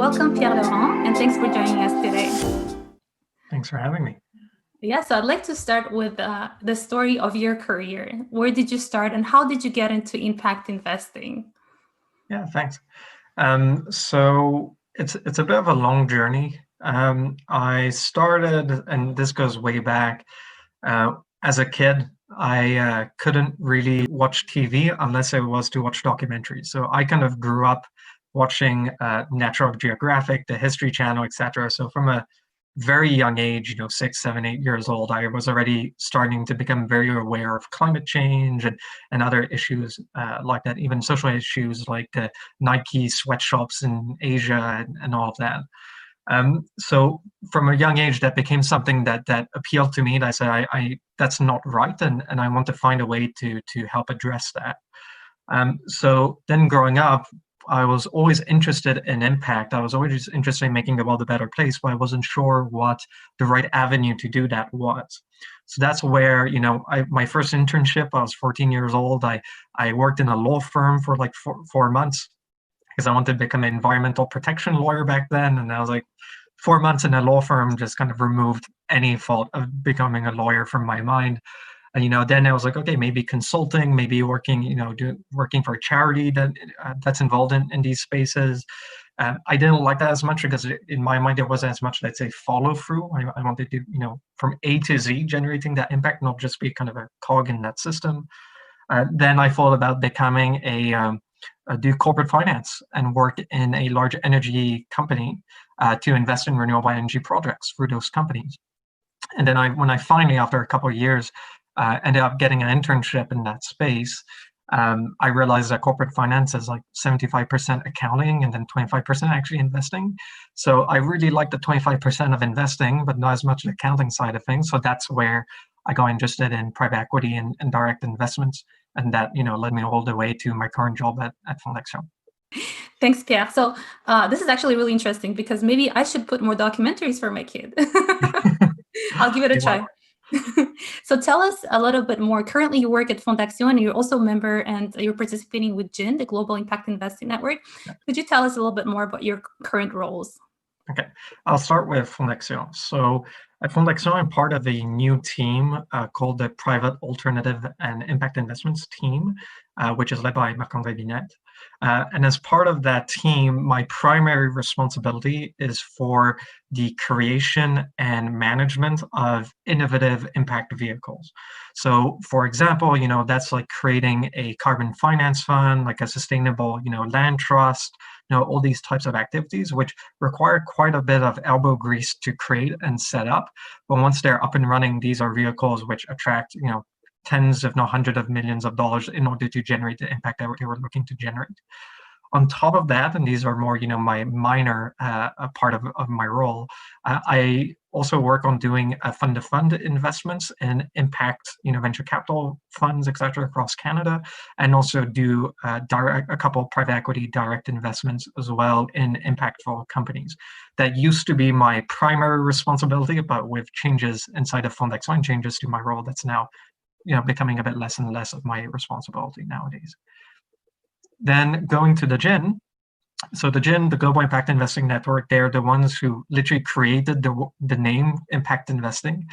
Welcome, Pierre-Laurent, and thanks for joining us today. Thanks for having me. Yeah, so I'd like to start with the story of your career. Where did you start and how did you get into impact investing? Yeah, thanks. So it's a bit of a long journey. I started, and this goes way back, as a kid. I couldn't really watch TV unless it was to watch documentaries. So I kind of grew up watching Natural Geographic, the History Channel, etc. So from a very young age, 6, 7, 8 years old, I was already starting to become very aware of climate change and other issues like that, even social issues like the Nike sweatshops in Asia and all of that. So from a young age, that became something that appealed to me. And I said, I that's not right, and I want to find a way to help address that. So then growing up, I was always interested in impact. I was always interested in making the world a better place, but I wasn't sure what the right avenue to do that was. So that's where, my first internship, I was 14 years old. I worked in a law firm for like 4 months because I wanted to become an environmental protection lawyer back then. And I was like, 4 months in a law firm just kind of removed any thought of becoming a lawyer from my mind. And, then I was like, okay, maybe consulting, maybe working, working for a charity that's involved in these spaces. I didn't like that as much because in my mind, there wasn't as much, let's say, follow through. I wanted to, from A to Z, generating that impact, not just be kind of a cog in that system. Then I thought about becoming do corporate finance and work in a large energy company to invest in renewable energy projects through those companies. And then when I finally, after a couple of years, ended up getting an internship in that space, I realized that corporate finance is like 75% accounting and then 25% actually investing. So I really like the 25% of investing, but not as much the accounting side of things. So that's where I got interested in private equity and direct investments. And that, led me all the way to my current job at Fondaction. Thanks, Pierre. So this is actually really interesting because maybe I should put more documentaries for my kid. I'll give it a try. So tell us a little bit more. Currently, you work at Fondaction and you're also a member and you're participating with GIIN, the Global Impact Investing Network. Could you tell us a little bit more about your current roles? Okay, I'll start with Fondaction. So at Fondaction, I'm part of a new team called the Private Alternative and Impact Investments team, which is led by Marc-André. And as part of that team, my primary responsibility is for the creation and management of innovative impact vehicles. So, for example, that's like creating a carbon finance fund, like a sustainable, land trust, all these types of activities, which require quite a bit of elbow grease to create and set up. But once they're up and running, these are vehicles which attract, tens, if not hundreds of millions of dollars in order to generate the impact that they were looking to generate. On top of that, and these are more, my minor part of my role, I also work on doing fund-to-fund investments in impact, venture capital funds, et cetera, across Canada, and also do a couple of private equity direct investments as well in impactful companies. That used to be my primary responsibility, but with changes inside of Fondaction, changes to my role, that's now becoming a bit less and less of my responsibility nowadays. Then going to the GIIN. So the GIIN, the Global Impact Investing Network, they're the ones who literally created the name Impact Investing.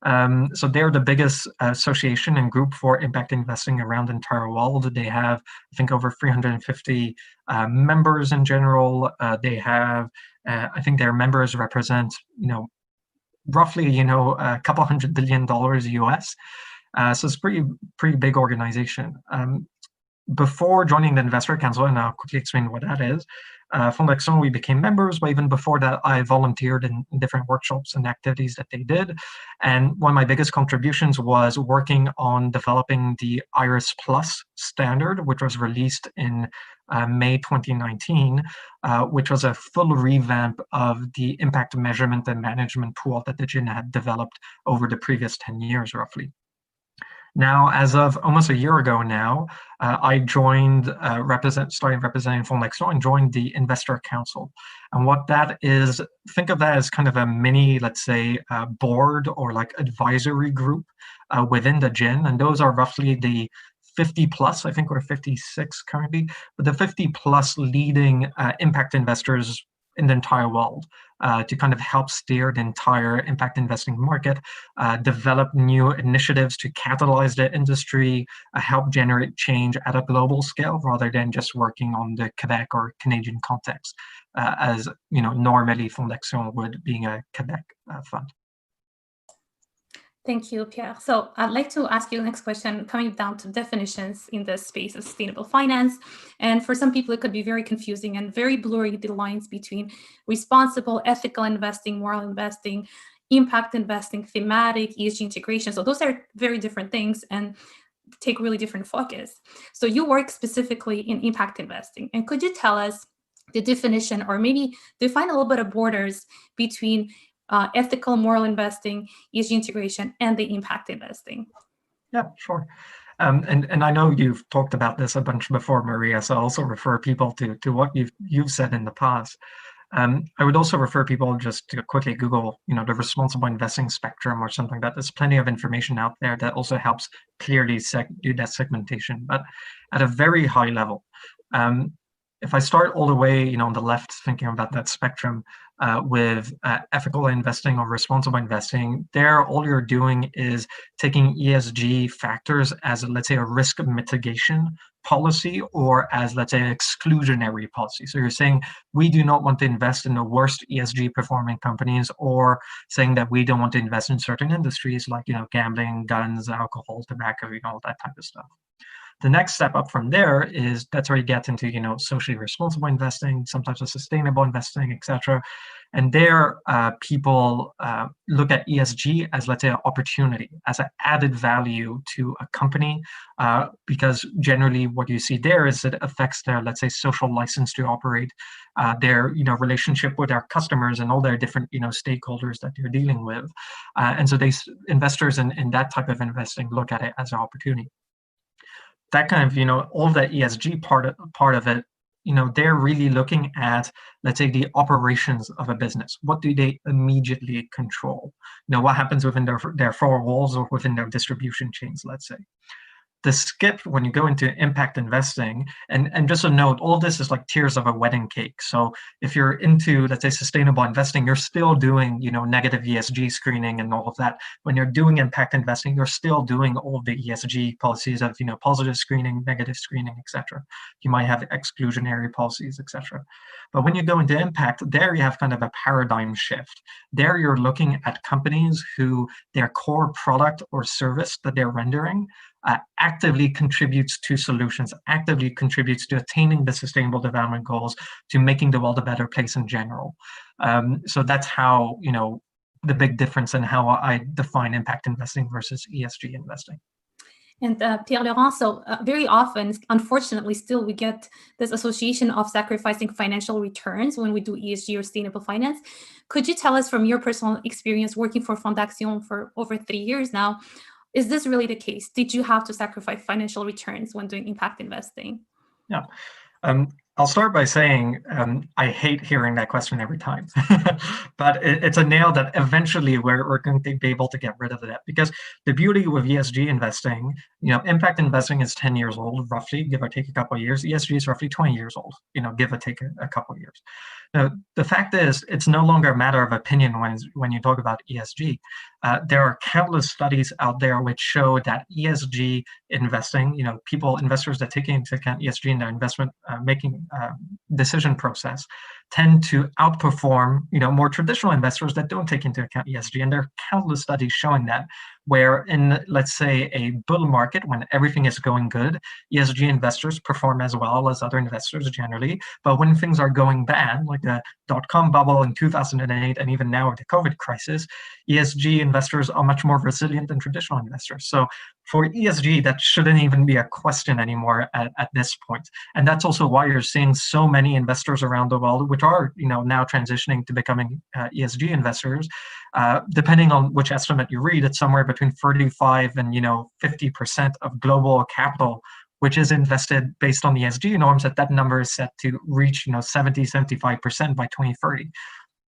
So they're the biggest association and group for impact investing around the entire world. They have, I think, over 350 members in general. They have, I think their members represent, roughly, a couple $100 billion US. So it's pretty big organization. Before joining the Investor Council, and I'll quickly explain what that is, Fondaction, we became members, but even before that, I volunteered in different workshops and activities that they did. And one of my biggest contributions was working on developing the IRIS Plus standard, which was released in May 2019, which was a full revamp of the impact measurement and management pool that the GIIN had developed over the previous 10 years, roughly. Now, as of almost a year ago now, I joined, started representing Fondaction and joined the Investor Council. And what that is, think of that as kind of a mini, let's say, board or like advisory group within the GIIN. And those are roughly the 50 plus, I think we're 56 currently, but the 50 plus leading impact investors in the entire world to kind of help steer the entire impact investing market, develop new initiatives to catalyze the industry, help generate change at a global scale rather than just working on the Quebec or Canadian context, as normally Fondaction would, being a Quebec fund. Thank you, Pierre. So I'd like to ask you the next question, coming down to definitions in the space of sustainable finance. And for some people, it could be very confusing and very blurry, the lines between responsible, ethical investing, moral investing, impact investing, thematic, ESG integration. So those are very different things and take really different focus. So you work specifically in impact investing. And could you tell us the definition, or maybe define a little bit of borders between ethical, moral investing, ESG integration, and the impact investing? Yeah, sure. And I know you've talked about this a bunch before, Maria, so I'll also refer people to what you've said in the past. I would also refer people just to quickly Google, the responsible investing spectrum or something. That there's plenty of information out there that also helps clearly do that segmentation. But at a very high level, if I start all the way, on the left, thinking about that spectrum with ethical investing or responsible investing, there all you're doing is taking ESG factors as, let's say, a risk mitigation policy, or as, let's say, an exclusionary policy. So you're saying we do not want to invest in the worst ESG performing companies, or saying that we don't want to invest in certain industries like, gambling, guns, alcohol, tobacco, that type of stuff. The next step up from there is that's where you get into, socially responsible investing, some types of sustainable investing, etc. And there, people look at ESG as, let's say, an opportunity, as an added value to a company, because generally what you see there is it affects their, let's say, social license to operate, their, relationship with their customers and all their different, stakeholders that they're dealing with. And so investors in that type of investing look at it as an opportunity. That kind of, all that ESG part of it, they're really looking at, let's say, the operations of a business. What do they immediately control? What happens within their four walls or within their distribution chains, let's say. The skip when you go into impact investing, and just a note, all this is like tiers of a wedding cake. So if you're into, let's say, sustainable investing, you're still doing, negative ESG screening and all of that. When you're doing impact investing, you're still doing all of the ESG policies of, positive screening, negative screening, etc. You might have exclusionary policies, etc. But when you go into impact, there you have kind of a paradigm shift. There you're looking at companies who their core product or service that they're rendering actively contributes to solutions, actively contributes to attaining the sustainable development goals, to making the world a better place in general. So that's how, the big difference in how I define impact investing versus ESG investing. And Pierre-Laurent, so very often, unfortunately, still we get this association of sacrificing financial returns when we do ESG or sustainable finance. Could you tell us from your personal experience working for Fondaction for over 3 years now, is this really the case? Did you have to sacrifice financial returns when doing impact investing? Yeah. I'll start by saying I hate hearing that question every time, but it's a nail that eventually we're going to be able to get rid of that, because the beauty with ESG investing, impact investing is 10 years old, roughly, give or take a couple of years. ESG is roughly 20 years old, give or take a couple of years. Now, the fact is, it's no longer a matter of opinion when you talk about ESG. There are countless studies out there which show that ESG investing, investors that take into account ESG in their investment making decision process, tend to outperform, more traditional investors that don't take into account ESG. And there are countless studies showing that, where in, let's say, a bull market, when everything is going good, ESG investors perform as well as other investors generally. But when things are going bad, like the dot-com bubble in 2008, and even now with the COVID crisis, ESG investors are much more resilient than traditional investors. So for ESG, that shouldn't even be a question anymore at this point. And that's also why you're seeing so many investors around the world, which are, now transitioning to becoming ESG investors. Depending on which estimate you read, it's somewhere between 35 and 50% of global capital, which is invested based on ESG norms. That number is set to reach 70-75% by 2030.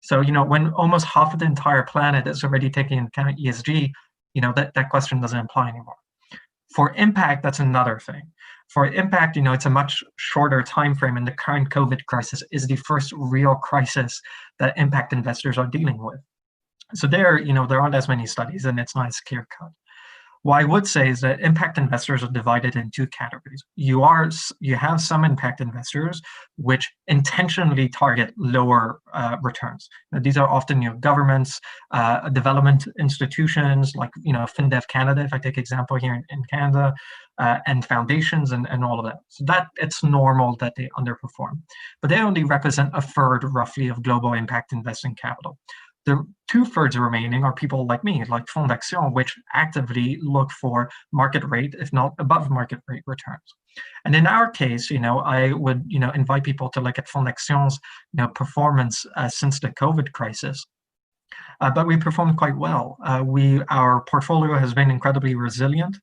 So when almost half of the entire planet is already taking into account ESG, that question doesn't apply anymore. For impact, that's another thing. For impact, it's a much shorter time frame, and the current COVID crisis is the first real crisis that impact investors are dealing with. So there aren't as many studies, and it's not as clear cut. What I would say is that impact investors are divided in two categories. You have some impact investors which intentionally target lower returns. Now, these are often governments, development institutions like FinDev Canada, if I take example here in Canada, and foundations and all of that. So that it's normal that they underperform, but they only represent a third roughly of global impact investing capital. The 2/3 remaining are people like me, like Fondaction, which actively look for market rate, if not above market rate returns. And in our case, I would, invite people to look at Fondaction's, performance since the COVID crisis. But we performed quite well. Our portfolio has been incredibly resilient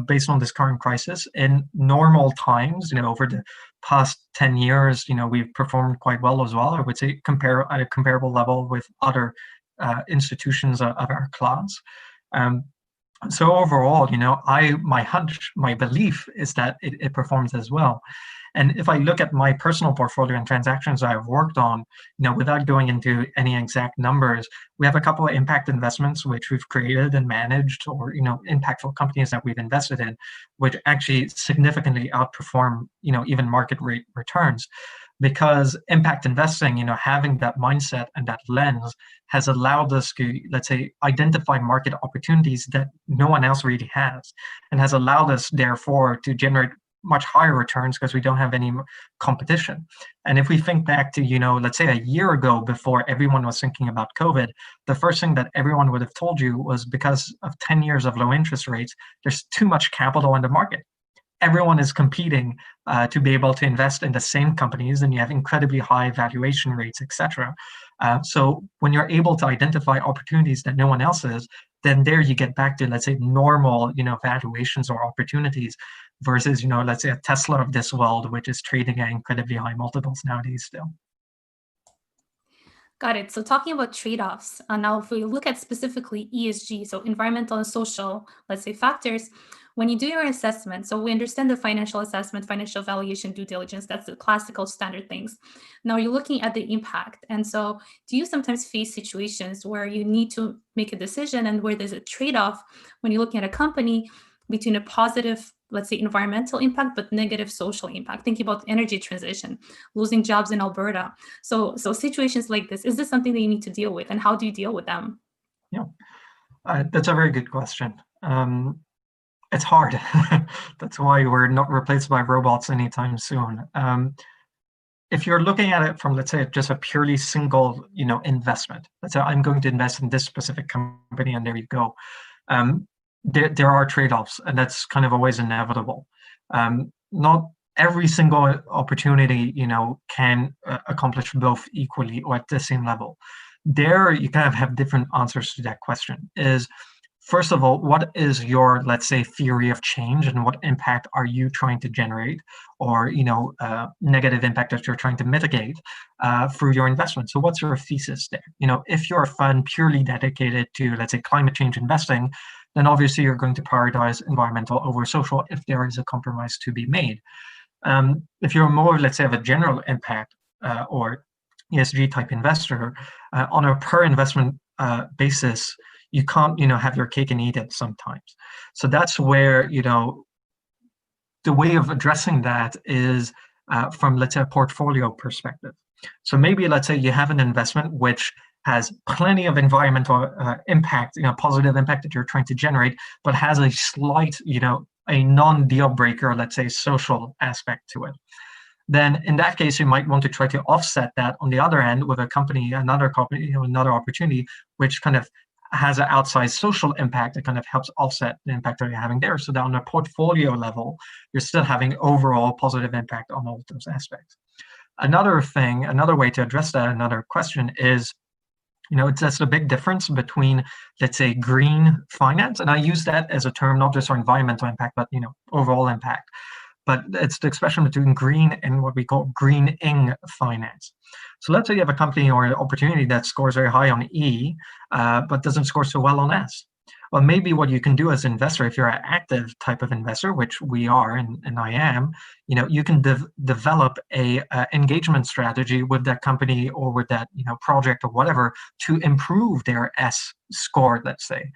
based on this current crisis. In normal times, over the past 10 years, we've performed quite well as well. I would say at a comparable level with other institutions of our class. So overall, my belief is that it performs as well. And if I look at my personal portfolio and transactions I've worked on, without going into any exact numbers, we have a couple of impact investments which we've created and managed, or impactful companies that we've invested in, which actually significantly outperform even market rate returns. Because impact investing, having that mindset and that lens has allowed us to, let's say, identify market opportunities that no one else really has, and has allowed us, therefore, to generate much higher returns because we don't have any competition. And if we think back to, let's say a year ago, before everyone was thinking about COVID, the first thing that everyone would have told you was because of 10 years of low interest rates, there's too much capital in the market. Everyone is competing to be able to invest in the same companies, and you have incredibly high valuation rates, etc. So when you're able to identify opportunities that no one else is, then there you get back to, let's say, normal, valuations or opportunities versus, let's say a Tesla of this world, which is trading at incredibly high multiples nowadays still. Got it. So talking about trade-offs, now if we look at specifically ESG, so environmental and social, let's say, factors, when you do your assessment, so we understand the financial assessment, financial valuation, due diligence, that's the classical standard things. Now you're looking at the impact. And so do you sometimes face situations where you need to make a decision and where there's a trade-off when you're looking at a company between a positive, let's say, environmental impact, but negative social impact? Thinking about energy transition, losing jobs in Alberta. So situations like this, is this something that you need to deal with, and how do you deal with them? Yeah, that's a very good question. It's hard. That's why we're not replaced by robots anytime soon. If you're looking at it from, let's say, just a purely single, investment, let's say I'm going to invest in this specific company, and there you go. There are trade-offs, and that's kind of always inevitable. Not every single opportunity, can accomplish both equally or at the same level. There, you kind of have different answers to that question. First of all, what is your, let's say, theory of change, and what impact are you trying to generate, or negative impact that you're trying to mitigate through your investment? So what's your thesis there? If you're a fund purely dedicated to, let's say, climate change investing, then obviously you're going to prioritize environmental over social if there is a compromise to be made. If you're more, let's say, of a general impact or ESG type investor, on a per investment basis, you can't, have your cake and eat it sometimes. So that's where, the way of addressing that is from, let's say, a portfolio perspective. So maybe, let's say, you have an investment which has plenty of environmental impact, positive impact that you're trying to generate, but has a slight, a non-deal breaker, let's say, social aspect to it. Then in that case, you might want to try to offset that on the other end with another company, another opportunity, which kind of has an outsized social impact that kind of helps offset the impact that you're having there. So that on a portfolio level, you're still having overall positive impact on all of those aspects. Another way to address that, another question is, that's the big difference between, let's say, green finance, and I use that as a term not just for environmental impact, but overall impact. But it's the expression between green and what we call greening finance. So let's say you have a company or an opportunity that scores very high on E, but doesn't score so well on S. Well, maybe what you can do as an investor, if you're an active type of investor, which we are, and I am, you can develop a engagement strategy with that company or with that project or whatever to improve their S score, let's say.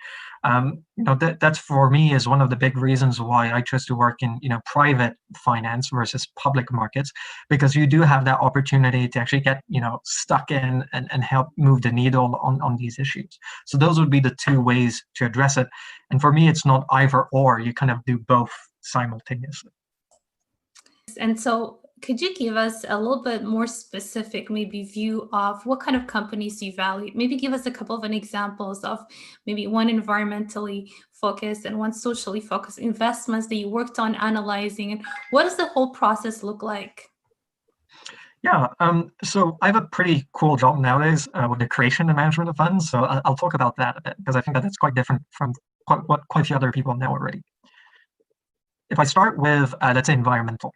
That's for me is one of the big reasons why I chose to work in private finance versus public markets, because you do have that opportunity to actually get stuck in and help move the needle on these issues. So those would be the two ways to address it. And for me, it's not either or. You kind of do both simultaneously. And so could you give us a little bit more specific maybe view of what kind of companies you value? Maybe give us a couple of examples of maybe one environmentally focused and one socially focused investments that you worked on analyzing, and what does the whole process look like? Yeah, so I have a pretty cool job nowadays with the creation and management of funds. So I'll talk about that a bit, because I think that that's quite different from what quite a few other people know already. If I start with, let's say, environmental,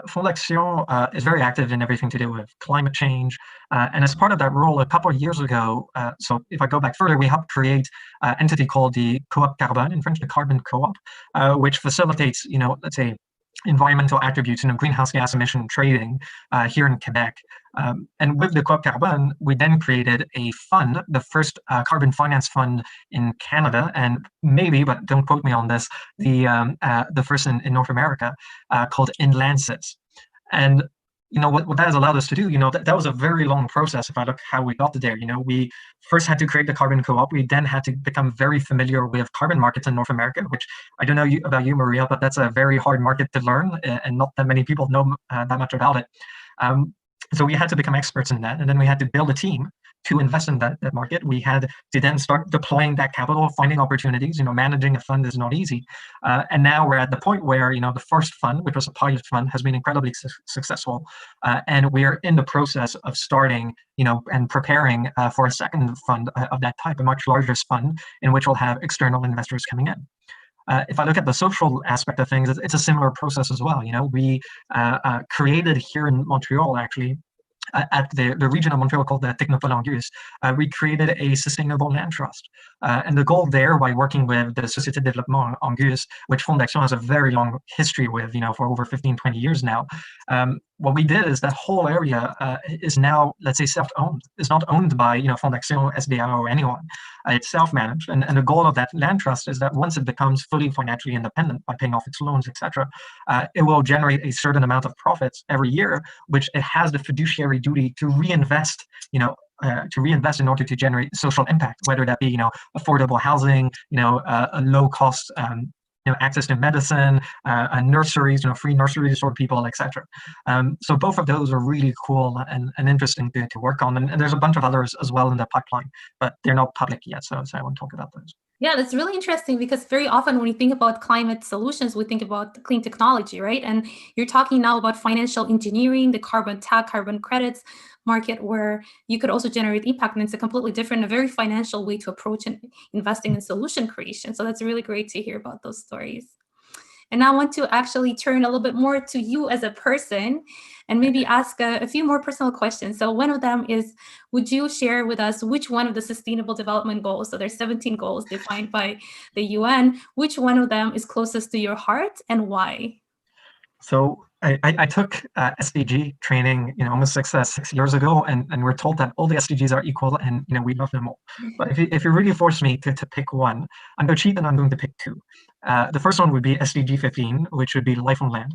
Fondaction is very active in everything to do with climate change. And as part of that role, a couple of years ago, so if I go back further, we helped create an entity called the Coop Carbone, in French, the Carbon Co-op, which facilitates, let's say, environmental attributes, greenhouse gas emission trading here in Quebec. And with the Coop Carbone, we then created a fund, the first carbon finance fund in Canada, and maybe, but don't quote me on this, the first in North America, called Inlances. And what that has allowed us to do, that was a very long process. If I look how we got to there, we first had to create the carbon co-op. We then had to become very familiar with carbon markets in North America, which I don't know about you, Maria, but that's a very hard market to learn, and not that many people know that much about it. So we had to become experts in that, and then we had to build a team to invest in that market. We had to then start deploying that capital, finding opportunities. Managing a fund is not easy. And now we're at the point where, the first fund, which was a pilot fund, has been incredibly successful. And we're in the process of starting, and preparing for a second fund of that type, a much larger fund in which we'll have external investors coming in. If I look at the social aspect of things, it's a similar process as well. We created here in Montreal, actually, at the region of Montreal called the Technopole Angus, we created a sustainable land trust. And the goal there, by working with the Société de développement Angus, which Fondaction has a very long history with, for over 15, 20 years now, what we did is that whole area is now, let's say, self-owned. It's not owned by, Fondaction, SDA, or anyone. It's self-managed. And the goal of that land trust is that once it becomes fully financially independent by paying off its loans, etc., it will generate a certain amount of profits every year, which it has the fiduciary duty to reinvest, in order to generate social impact, whether that be, affordable housing, a low cost, access to medicine, nurseries, free nurseries for people, etc. So both of those are really cool and interesting to work on. And there's a bunch of others as well in the pipeline, but they're not public yet, so I won't talk about those. Yeah, that's really interesting, because very often when we think about climate solutions, we think about clean technology, right? And you're talking now about financial engineering, the carbon tax, carbon credits market, where you could also generate impact. And it's a completely different, a very financial way to approach investing in solution creation. So that's really great to hear about those stories. And I want to actually turn a little bit more to you as a person and maybe ask a few more personal questions. So one of them is, would you share with us which one of the Sustainable Development Goals, so there's 17 goals defined by the UN, which one of them is closest to your heart and why? So I took SDG training, almost 6 years ago, and we're told that all the SDGs are equal, and we love them all. But if you really force me to pick one, I'm going to cheat and I'm going to pick two. The first one would be SDG 15, which would be life on land.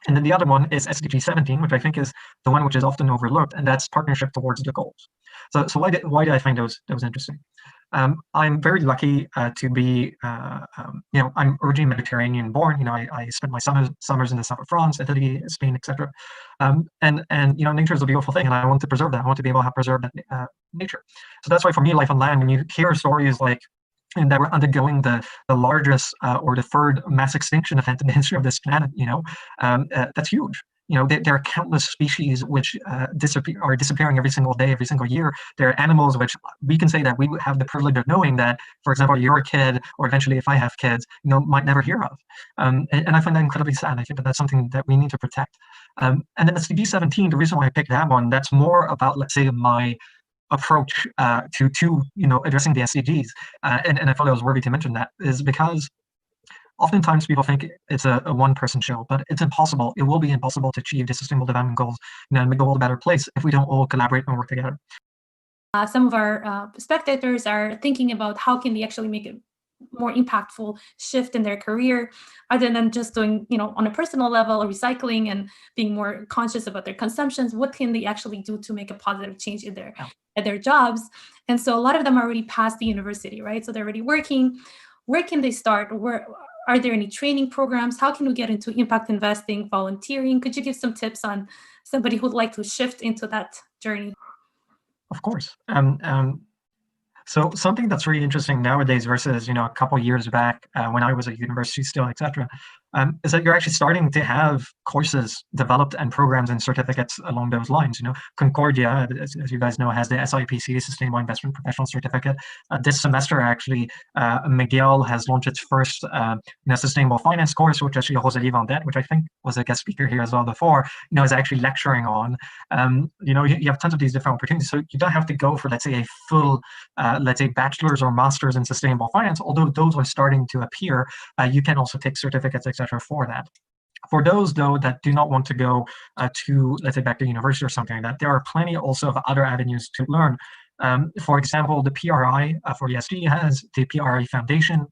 And then the other one is SDG 17, which I think is the one which is often overlooked, and that's partnership towards the goals. So why did I find those interesting? I'm very lucky to be, I'm originally Mediterranean born. I spent my summers in the south of France, Italy, Spain, etc. And nature is a beautiful thing, and I want to preserve that. I want to be able to preserve that nature. So that's why for me, life on land, when you hear stories like, and that we're undergoing the largest or the third mass extinction event in the history of this planet, that's huge. There are countless species which are disappearing every single day, every single year. There are animals which we can say that we have the privilege of knowing that, for example, your kid, or eventually if I have kids, might never hear of. And I find that incredibly sad. I think that that's something that we need to protect. And then SDG 17, the reason why I picked that one, that's more about, let's say, my approach to addressing the SDGs. And I thought it was worthy to mention that is because oftentimes people think it's a one-person show, but it's impossible. It will be impossible to achieve the Sustainable Development Goals, and make the world a better place if we don't all collaborate and work together. Some of our spectators are thinking about how can they actually make a more impactful shift in their career, other than just doing, on a personal level, or recycling and being more conscious about their consumptions. What can they actually do to make a positive change in their jobs? And so a lot of them are already past the university, right? So they're already working. Where can they start? Where are there any training programs? How can we get into impact investing, volunteering? Could you give some tips on somebody who'd like to shift into that journey? Of course. So something that's really interesting nowadays versus a couple of years back when I was at university still, etc., is that you're actually starting to have courses developed and programs and certificates along those lines. Concordia, as you guys know, has the SIPC, Sustainable Investment Professional Certificate. This semester, actually, McGill has launched its first sustainable finance course, which actually Rosalie Vendette, which I think was a guest speaker here as well before, is actually lecturing on. You have tons of these different opportunities. So you don't have to go for, let's say, a full, bachelor's or master's in sustainable finance, although those are starting to appear. You can also take certificates, etc., for that. For those, though, that do not want to go to, let's say, back to university or something like that, there are plenty also of other avenues to learn. For example, the PRI for ESG has the PRI Foundation.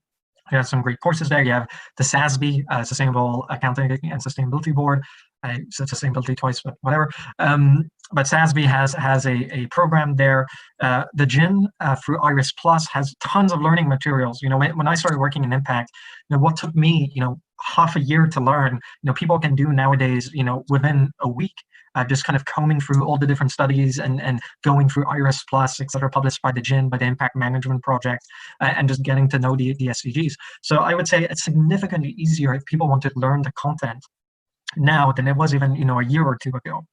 You have some great courses there. You have the SASB, Sustainable Accounting and Sustainability Board. I said sustainability twice, but whatever. But SASB has a program there. The GIIN through Iris Plus has tons of learning materials. When I started working in impact, what took me, half a year to learn, people can do nowadays, within a week. Just kind of combing through all the different studies and going through Iris Plus, et cetera, published by the GIIN, by the Impact Management Project, and just getting to know the SDGs. So I would say it's significantly easier if people want to learn the content now than it was even a year or two ago.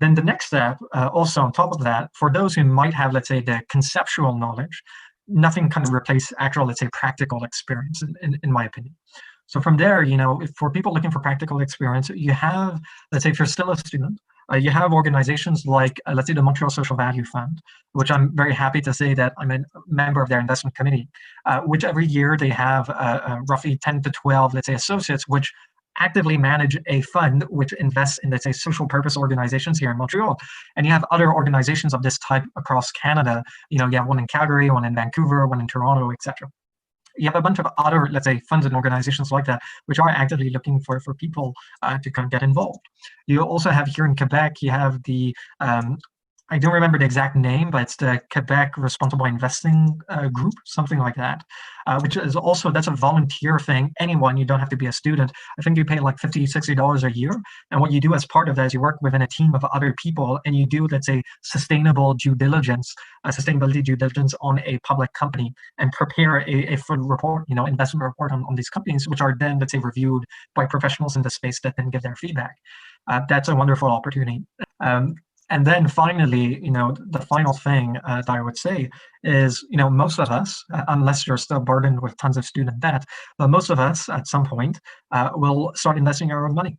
Then the next step, also on top of that, for those who might have, let's say, the conceptual knowledge, nothing kind of replace actual, let's say, practical experience, in my opinion. So from there, for people looking for practical experience, you have, let's say, if you're still a student, you have organizations like, let's say, the Montreal Social Value Fund, which I'm very happy to say that I'm a member of their investment committee, which every year they have roughly 10 to 12, let's say, associates, which actively manage a fund which invests in, let's say, social purpose organizations here in Montreal. And you have other organizations of this type across Canada. You have one in Calgary, one in Vancouver, one in Toronto, etc. You have a bunch of other, let's say, funds and organizations like that, which are actively looking for people to kind of get involved. You also have here in Quebec, you have the, I don't remember the exact name, but it's the Quebec Responsible Investing Group, something like that, which is also, that's a volunteer thing. Anyone, you don't have to be a student. I think you pay like $50, $60 a year. And what you do as part of that is you work within a team of other people and you do, let's say, sustainability due diligence on a public company and prepare a full report, investment report on these companies, which are then, let's say, reviewed by professionals in the space that then give their feedback. That's a wonderful opportunity. And then finally, the final thing that I would say is, most of us, unless you're still burdened with tons of student debt, but most of us at some point will start investing our own money.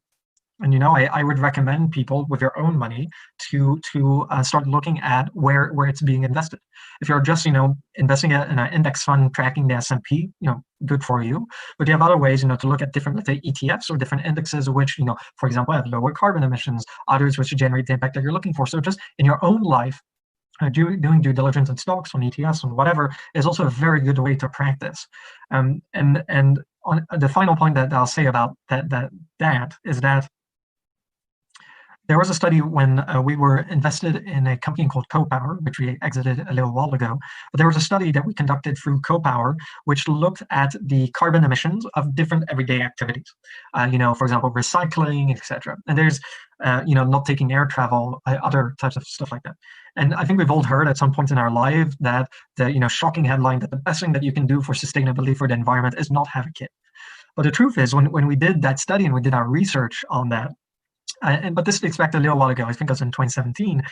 And, I would recommend people with their own money to start looking at where it's being invested. If you're just, investing in an index fund tracking the S&P, good for you. But you have other ways, to look at different, let's say, ETFs or different indexes, which, for example, have lower carbon emissions, others which generate the impact that you're looking for. So just in your own life, doing due diligence on stocks, on ETFs, on whatever, is also a very good way to practice. And on the final point that I'll say about that is that there was a study when we were invested in a company called CoPower, which we exited a little while ago. But there was a study that we conducted through CoPower, which looked at the carbon emissions of different everyday activities. For example, recycling, etc. And there's, not taking air travel, other types of stuff like that. And I think we've all heard at some point in our life that the, shocking headline that the best thing that you can do for sustainability for the environment is not have a kid. But the truth is, when we did that study and we did our research on that, But this dates back to a little while ago. I think it was in 2017.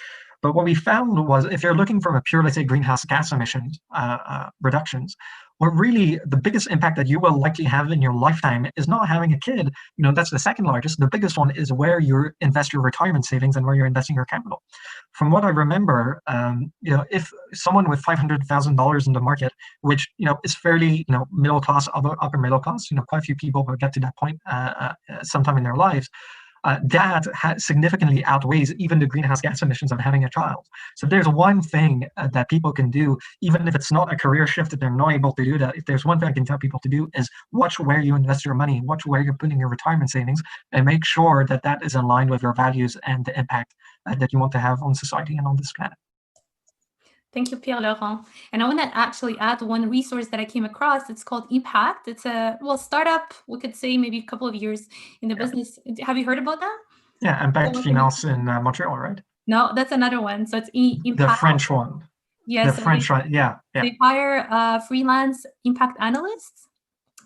But what we found was, if you're looking from a pure, let's say, greenhouse gas emissions reductions, what really the biggest impact that you will likely have in your lifetime is not having a kid. That's the second largest. The biggest one is where you invest your retirement savings and where you're investing your capital. From what I remember, if someone with $500,000 in the market, which is fairly middle class, upper middle class, quite a few people will get to that point sometime in their lives. That significantly outweighs even the greenhouse gas emissions of having a child. So there's one thing that people can do, even if it's not a career shift, if they're not able to do that. If there's one thing I can tell people to do, is watch where you invest your money, watch where you're putting your retirement savings, and make sure that that is aligned with your values and the impact that you want to have on society and on this planet. Thank you, Pierre-Laurent. And I want to actually add one resource that I came across. It's called Impact. It's a startup, we could say maybe a couple of years in the business. Have you heard about that? Yeah, Impact Finance in Montreal, right? No, that's another one. So it's Impact. The French one. Yes. The French one, yeah. They hire freelance impact analysts.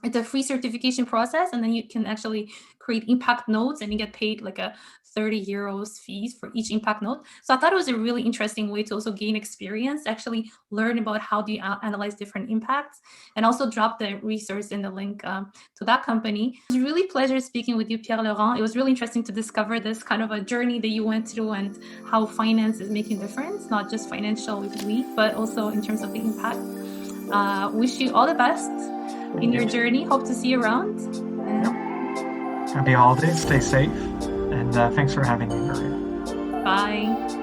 It's a free certification process, and then you can actually create impact notes, and you get paid like a 30 euros fees for each impact note. So I thought it was a really interesting way to also gain experience, actually learn about how do you analyze different impacts, and also drop the resource in the link to that company. It was really a pleasure speaking with you, Pierre-Laurent. It was really interesting to discover this kind of a journey that you went through and how finance is making a difference, not just financially, but also in terms of the impact. Wish you all the best in your journey. Hope to see you around. Happy holidays. Stay safe. And thanks for having me, Maria. Bye.